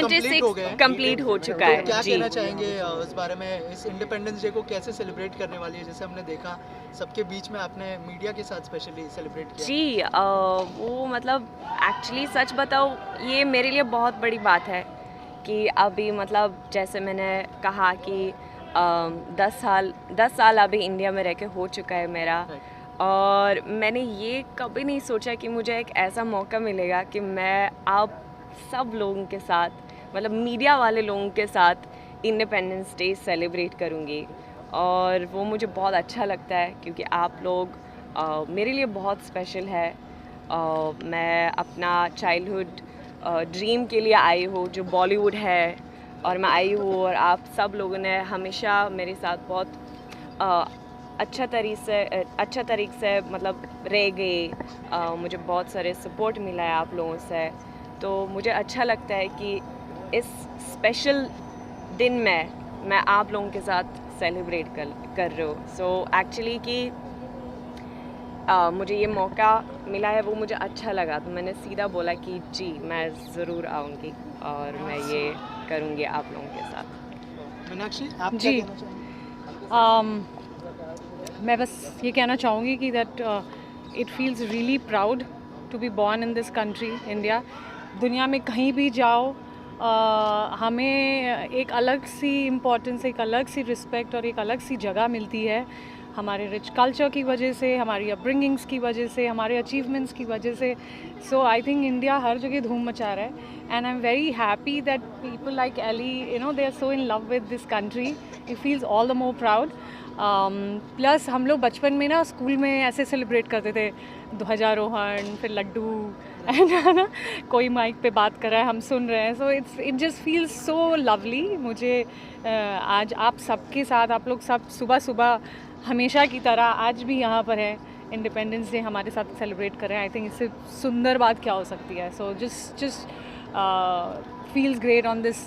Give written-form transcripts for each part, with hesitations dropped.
76 complete हो चुका है। क्या जी, कहना चाहेंगे उस बारे में, इस इंडिपेंडेंस डे को कैसे सेलिब्रेट करने वाली है? जैसे हमने देखा सबके बीच में आपने मीडिया के साथ स्पेशली सेलिब्रेट किया। जी वो मतलब एक्चुअली सच बताऊँ, ये मेरे लिए बहुत बड़ी बात है कि अभी मतलब जैसे मैंने कहा कि 10 साल अभी इंडिया में रह के हो चुका है मेरा। और मैंने ये कभी नहीं सोचा कि मुझे एक ऐसा मौका मिलेगा कि मैं आप सब लोगों के साथ, मतलब मीडिया वाले लोगों के साथ इंडिपेंडेंस डे सेलिब्रेट करूँगी। और वो मुझे बहुत अच्छा लगता है क्योंकि आप लोग मेरे लिए बहुत स्पेशल है। मैं अपना चाइल्डहुड ड्रीम के लिए आई हूँ जो बॉलीवुड है, और मैं आई हूँ और आप सब लोगों ने हमेशा मेरे साथ बहुत अच्छा तरीके से मतलब रह गए। मुझे बहुत सारे सपोर्ट मिला है आप लोगों से, तो मुझे अच्छा लगता है कि इस स्पेशल दिन में मैं आप लोगों के साथ सेलिब्रेट कर रही हूँ। सो एक्चुअली कि मुझे ये मौका मिला है वो मुझे अच्छा लगा, तो मैंने सीधा बोला कि जी मैं ज़रूर आऊँगी और मैं ये करूँगी आप लोगों के साथ। मीनाक्षी, आप जी। क्या कहना चाहेंगे? मैं बस ये कहना चाहूँगी कि that it feels really proud to be born in this country India. दुनिया में कहीं भी जाओ हमें एक अलग सी इम्पोर्टेंस, एक अलग सी रिस्पेक्ट और एक अलग सी जगह मिलती है हमारे रिच कल्चर की वजह से, हमारी अपब्रिंगिंग्स की वजह से, हमारे अचीवमेंट्स की वजह से। सो आई थिंक इंडिया हर जगह धूम मचा रहा है and I am very happy that people like Ellie, you know, they are so in love with this country. It feels all the more proud. Plus हम लोग बचपन में ना स्कूल में ऐसे सेलिब्रेट करते थे, ध्वजारोहण, फिर लड्डू है ना, कोई माइक पे बात कर रहा है, हम सुन रहे हैं। So it just feels so lovely. मुझे आज आप सबके साथ, आप लोग सब सुबह सुबह हमेशा की तरह आज भी यहाँ पर है, इंडिपेंडेंस डे हमारे साथ सेलिब्रेट कर रहे हैं। आई थिंक इससे सुंदर बात क्या हो सकती है। सो just feels great on this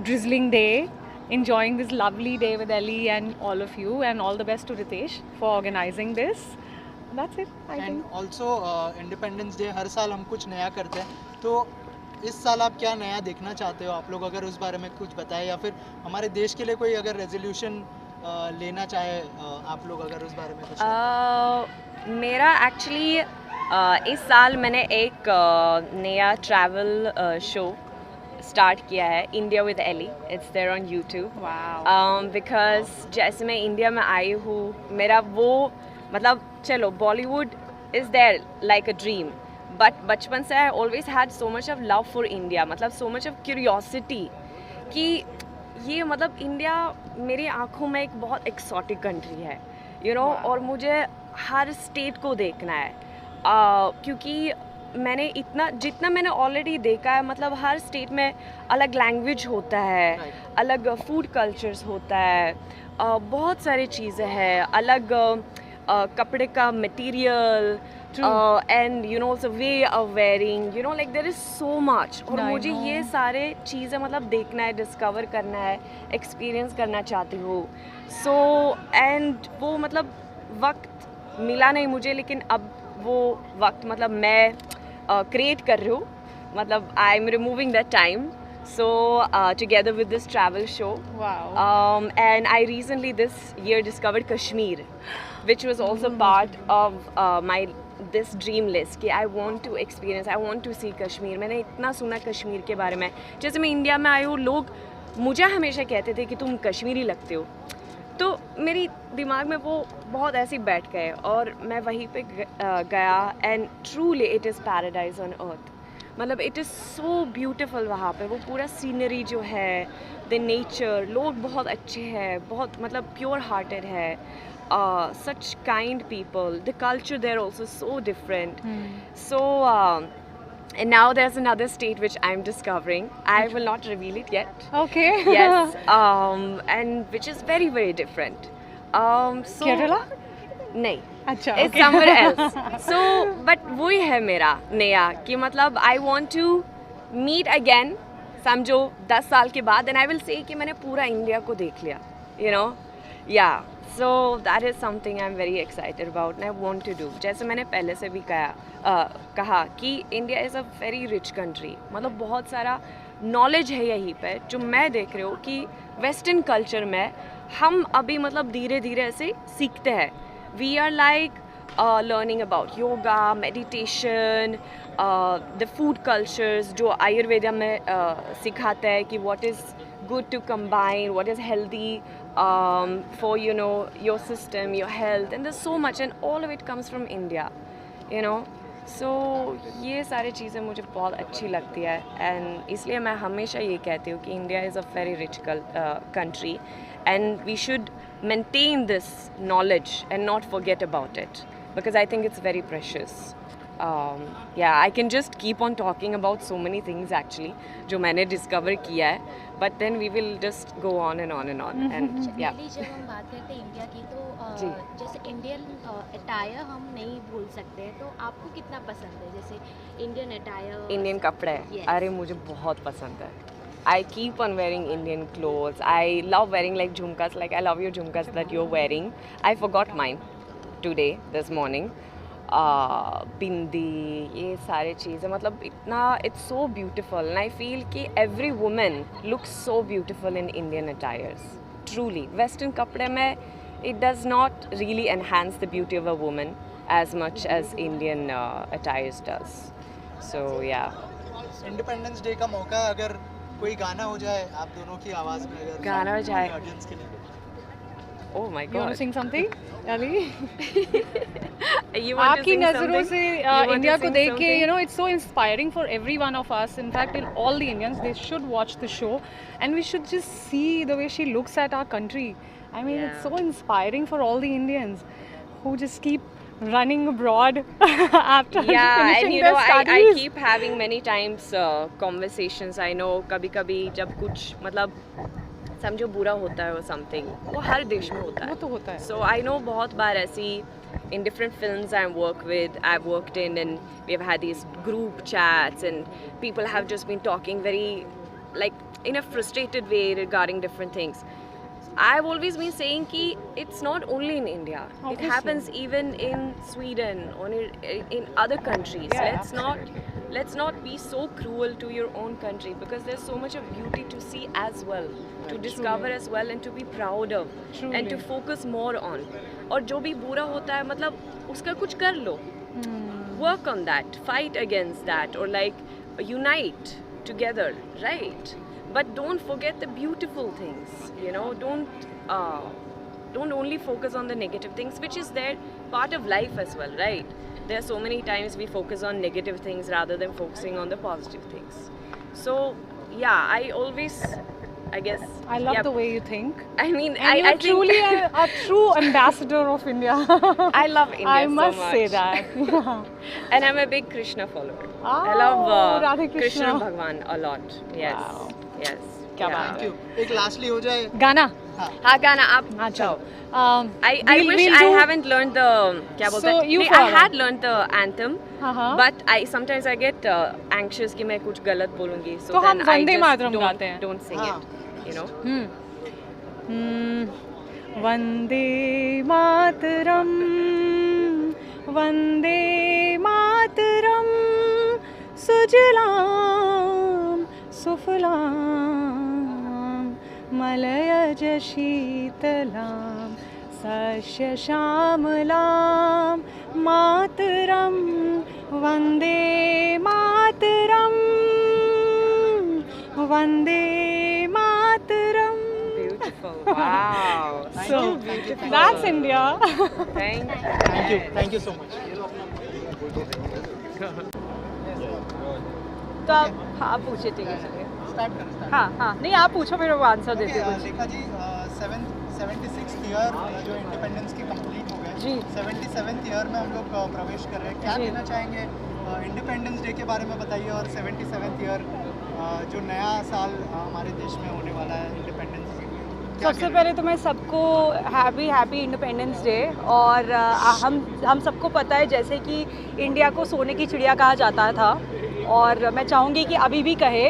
drizzling day, enjoying this lovely day with Ellie and all of you, and all the best to Ritesh for organizing this. That's it, I and think. Also independence day हर साल हम कुछ नया करते हैं, तो इस साल आप क्या नया देखना चाहते हो? आप लोग अगर उस बारे में कुछ बताएं, या फिर हमारे देश के लिए कोई अगर रेजोल्यूशन लेना चाहे आप लोग, अगर उस बारे में कुछ मेरा एक्चुअली इस साल मैंने एक नया ट्रैवल शो स्टार्ट किया है, India with Ellie. It's there on YouTube. Wow. Because जैसे मैं इंडिया में आई हूँ, मेरा वो मतलब चलो Bollywood is there like a dream, but बचपन से I always had so much of love for India, मतलब सो मच ऑफ क्यूरियोसिटी कि ये मतलब इंडिया मेरी आँखों में एक बहुत एक्सोटिक कंट्री है, यू नो। और मुझे हर स्टेट को देखना है क्योंकि मैंने जितना मैंने ऑलरेडी देखा है, मतलब हर स्टेट में अलग लैंग्वेज होता है, अलग फूड कल्चर्स होता है, बहुत सारी चीज़ें हैं, अलग कपड़े का material and you know way of wearing, you know, like there is so much. और I मुझे know. ये सारे चीज़ें मतलब देखना है, डिस्कवर करना है, एक्सपीरियंस करना चाहती हूँ। सो एंड वो मतलब वक्त मिला नहीं मुझे, लेकिन अब वो वक्त मतलब मैं क्रिएट कर रही हूँ, मतलब I am removing that time, so together with this travel show. Wow. And I recently this year discovered Kashmir, which was also part of this dream list कि I want to experience, I want to see Kashmir. मैंने इतना सुना कश्मीर के बारे में। जैसे मैं India में आई हूँ, लोग मुझे हमेशा कहते थे कि तुम कश्मीरी लगते हो, तो मेरी दिमाग में वो बहुत ऐसे ही बैठ गए और मैं वहीं पे गया and truly it is paradise on earth. मतलब इट इज़ सो ब्यूटीफुल वहाँ पे, वो पूरा सीनरी जो है, द नेचर, लोग बहुत अच्छे हैं, बहुत मतलब प्योर हार्टेड है, such kind people, the culture there also so different. So and now there's another state which I'm discovering. I will not reveal it yet. Okay. Yes, and which is very very different. So Kerala? नहीं, अच्छा. it's somewhere else. So but वही है मेरा नया कि मतलब I want to meet again, समझो 10 साल के बाद, and I will say कि मैंने पूरा इंडिया को देख लिया, you know, yeah. So that is something I'm very excited about and I want to do. जैसे मैंने पहले से भी कहा कि India is a very rich country, मतलब बहुत सारा नॉलेज है यहीं पे जो मैं देख रही हूँ कि वेस्टर्न कल्चर में हम अभी मतलब धीरे धीरे ऐसे सीखते हैं. We are like learning about yoga, meditation, the food cultures जो आयुर्वेदा में सिखाते हैं कि what is good to combine, what is healthy for your system, your health, and there's so much, and all of it comes from India, so ये सारी चीज़ें मुझे बहुत अच्छी लगती है. एंड इसलिए मैं हमेशा ये कहती हूँ कि India is a very rich country and we should maintain this knowledge and not forget about it because I think it's very precious. I can just keep on talking about so many things actually जो मैंने discover किया है, but then we will just go on and on and on. And generally जब हम बात करते हैं India की तो जैसे इंडियन अटायर हम नहीं भूल सकते हैं, तो आपको कितना पसंद है जैसे इंडियन अटायर? इंडियन कपड़े अरे मुझे बहुत पसंद है. I keep on wearing Indian clothes. I love wearing like jhumkas, like I love your jhumkas that you're wearing. I forgot mine today, this morning. बिंदी, ये सारे चीज़ें मतलब इतना it's so beautiful and I feel कि every woman looks so beautiful in Indian attires. Truly, Western कपड़े में it does not really enhance the beauty of a woman as much as Indian attires does. So yeah. Independence day का मौका है, अगर कोई गाना हो जाए आप दोनों की आवाज़ में, अगर गाना हो जाए ऑडियंस के लिए. Oh my You want God. to sing something, Ali? You want to आपकी sing नज़रों something? से You want to इंडिया को sing देख के something? it's so inspiring for every one of us. In fact, all the Indians, they should watch the show and we should just see the way she looks at our country. I mean, it's Yeah. so inspiring for all the Indians who just keep running abroad after Yeah, finishing and their I studies. keep having many times conversations. I know कभी-कभी जब कुछ मतलब समझो बुरा होता है or something, वो हर देश में होता वो है. तो होता है. So I know बहुत बार ऐसी in different films I've worked in, and we've had these group chats and people have just been talking very like in a frustrated way regarding different things. I've always been saying कि it's not only in India. Obviously. It happens even in Sweden or in other countries. Yeah. Let's not be so cruel to your own country because there's so much of beauty to see as well, to discover as well, and to be proud of, and to Truly. focus more on. और जो भी बुरा होता है मतलब उसका कुछ कर लो. Work on that, fight against that, or like unite together, right? But don't forget the beautiful things, don't only focus on the negative things, which is their part of life as well, right? There are so many times we focus on negative things rather than focusing on the positive things. So yeah, I guess I love yeah, the way you think. I mean, And you're I think truly a true ambassador of India. I love India I must so much. say that. Yeah. And I'm a big Krishna follower. I Oh, love Radhe Krishna Krishna. Bhagwan a lot. Yes. Wow. Yes. क्या yeah. बात thank you. एक lastly हो जाए. गाना. हाँ गाना आप हाँ जाओ. Um, I wish we'll I do- haven't learned the क्या बोलते So हैं? you नहीं, I follow. had learned the anthem, हाँ. but sometimes I get anxious कि मैं कुछ गलत बोलूँगी. So तो हम then I वंदे just मातरम गाते हैं. don't sing हाँ. it. वंदे मातरम, वंदे मातरम, सुजलाम सुफलाम मलयज शीतलाम सस्य श्यामलाम मातरम Vande Mataram Vande Mataram. Beautiful. Wow. So that's India. Thank you so much. तो आप हाँ पूछे ठीक है चलिए. स्टार्ट करें. हाँ नहीं आप पूछो फिर वो आंसर देते हैं कुछ. रेखा जी, 76th ईयर जो इंडिपेंडेंस की कंप्लीट हो गए, जी. 77th ईयर में हम लोग प्रवेश कर रहे हैं. क्या जी. कहना चाहेंगे इंडिपेंडेंस डे के बारे में बताइए, और 77th ईयर जो नया साल हमारे देश में होने वाला है इंडिपेंडेंस. सबसे पहले तो मैं सबको हैप्पी इंडिपेंडेंस डे. और हम सबको पता है जैसे कि इंडिया को सोने की चिड़िया कहा जाता था, और मैं चाहूँगी कि अभी भी कहे.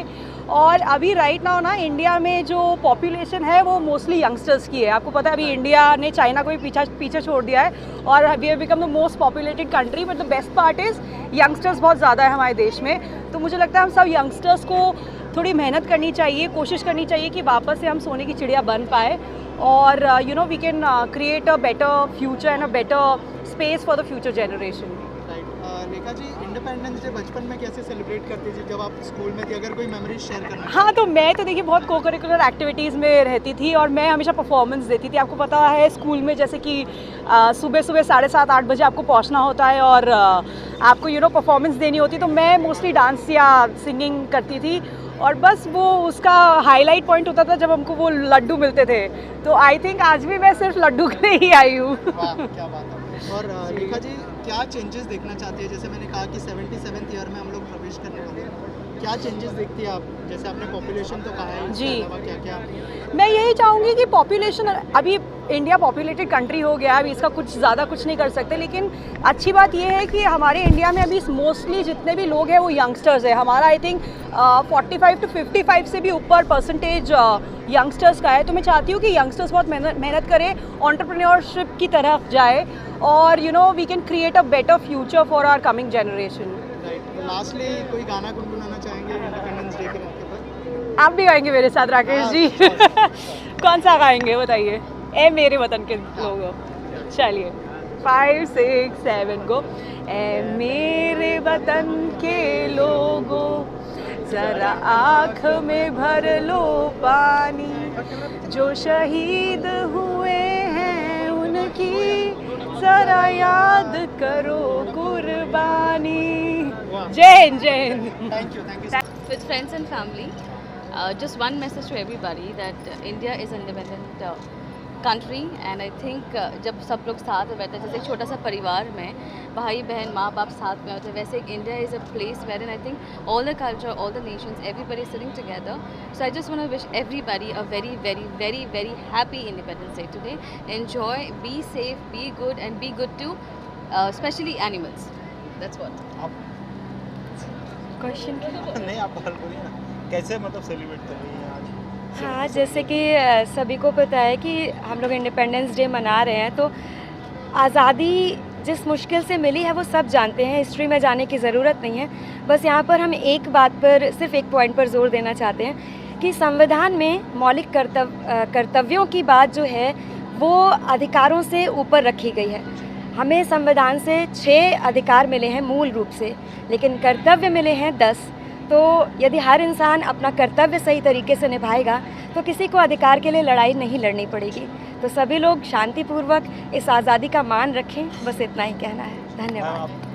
और अभी राइट नाउ ना इंडिया में जो पॉपुलेशन है वो मोस्टली यंगस्टर्स की है. आपको पता है अभी इंडिया ने चाइना को भी पीछे छोड़ दिया है, और we have become the most populated country. But the best part is youngsters बहुत ज़्यादा है हमारे देश में. तो मुझे लगता है हम सब यंगस्टर्स को थोड़ी मेहनत करनी चाहिए, कोशिश करनी चाहिए कि वापस से हम सोने की चिड़िया बन पाए और you know we can create a better future and a better space for the future generation. Right. Lekha ji, independence day बचपन में कैसे सेलिब्रेट करती थी जब आप स्कूल में थी? अगर कोई मेमोरीज शेयर करना हाँ, तो मैं तो देखिए बहुत को करिकुलर एक्टिविटीज़ में रहती थी और मैं हमेशा परफॉर्मेंस देती थी। आपको पता है स्कूल में जैसे कि सुबह सुबह 7:30-8 बजे आपको पहुंचना होता है और आपको यू नो परफॉर्मेंस देनी होती, तो मैं मोस्टली डांस या सिंगिंग करती थी और बस वो उसका हाईलाइट पॉइंट होता था जब हमको वो लड्डू मिलते थे। तो आई थिंक आज भी मैं सिर्फ लड्डू के लिए ही आई हूँ। वाह, क्या बात है। और रेखा जी, क्या चेंजेस देखना चाहती है? जैसे मैंने कहा कि 77th ईयर में हम लोग प्रवेश करने वाले हैं, क्या चेंजेस देखती है आप? जैसे आपने पॉपुलेशन तो कहा है, इसके जी। अलावा क्या क्या? मैं यही चाहूँगी कि पॉपुलेशन, अभी इंडिया पॉपुलेटेड कंट्री हो गया है, अभी इसका कुछ ज़्यादा कुछ नहीं कर सकते, लेकिन अच्छी बात यह है कि हमारे इंडिया में अभी मोस्टली जितने भी लोग हैं वो यंगस्टर्स है। हमारा आई थिंक 45 to 55 से भी ऊपर परसेंटेज यंगस्टर्स का है। तो मैं चाहती हूँ कि यंगस्टर्स बहुत मेहनत करें, एंटरप्रेन्योरशिप की तरफ जाए और you know we can create a better future for our coming generation. Right. Lastly कोई गाना गुनगुनाना चाहेंगे इंडिपेंडेंस डे के मौके पर? आप भी गाएंगे मेरे साथ राकेश जी? कौन सा गाएंगे बताइए? ए मेरे वतन के लोगों, चलिए 5 6 7 गो। ए मेरे वतन के लोगों, जरा आँख में भर लो पानी, जो शहीद हुए हैं उनकी जरा याद करो कुर्बानी। जय हिंद, जय Hind. Thank you. With friends and family, just one message to everybody that India is an independent country and I think जब सब लोग साथ में बैठते हैं, जैसे एक छोटा सा परिवार में भाई बहन माँ बाप साथ में होते हैं, वैसे India is a place wherein I think all the culture, all the nations, everybody is sitting together. So I just want to wish everybody a very very very very happy Independence Day today. Enjoy, be safe, be good and be good to especially animals. That's what. Question नहीं, आप हल बोलिए ना, कैसे मतलब celebrate कर रही हैं आज? हाँ, जैसे कि सभी को पता है कि हम लोग इंडिपेंडेंस डे मना रहे हैं, तो आज़ादी जिस मुश्किल से मिली है वो सब जानते हैं, हिस्ट्री में जाने की ज़रूरत नहीं है। बस यहाँ पर हम एक बात पर, सिर्फ एक पॉइंट पर जोर देना चाहते हैं कि संविधान में मौलिक कर्तव्यों की बात जो है वो अधिकारों से ऊपर रखी गई है। हमें संविधान से 6 अधिकार मिले हैं मूल रूप से, लेकिन कर्तव्य मिले हैं 10। तो यदि हर इंसान अपना कर्तव्य सही तरीके से निभाएगा तो किसी को अधिकार के लिए लड़ाई नहीं लड़नी पड़ेगी। तो सभी लोग शांतिपूर्वक इस आज़ादी का मान रखें, बस इतना ही कहना है। धन्यवाद।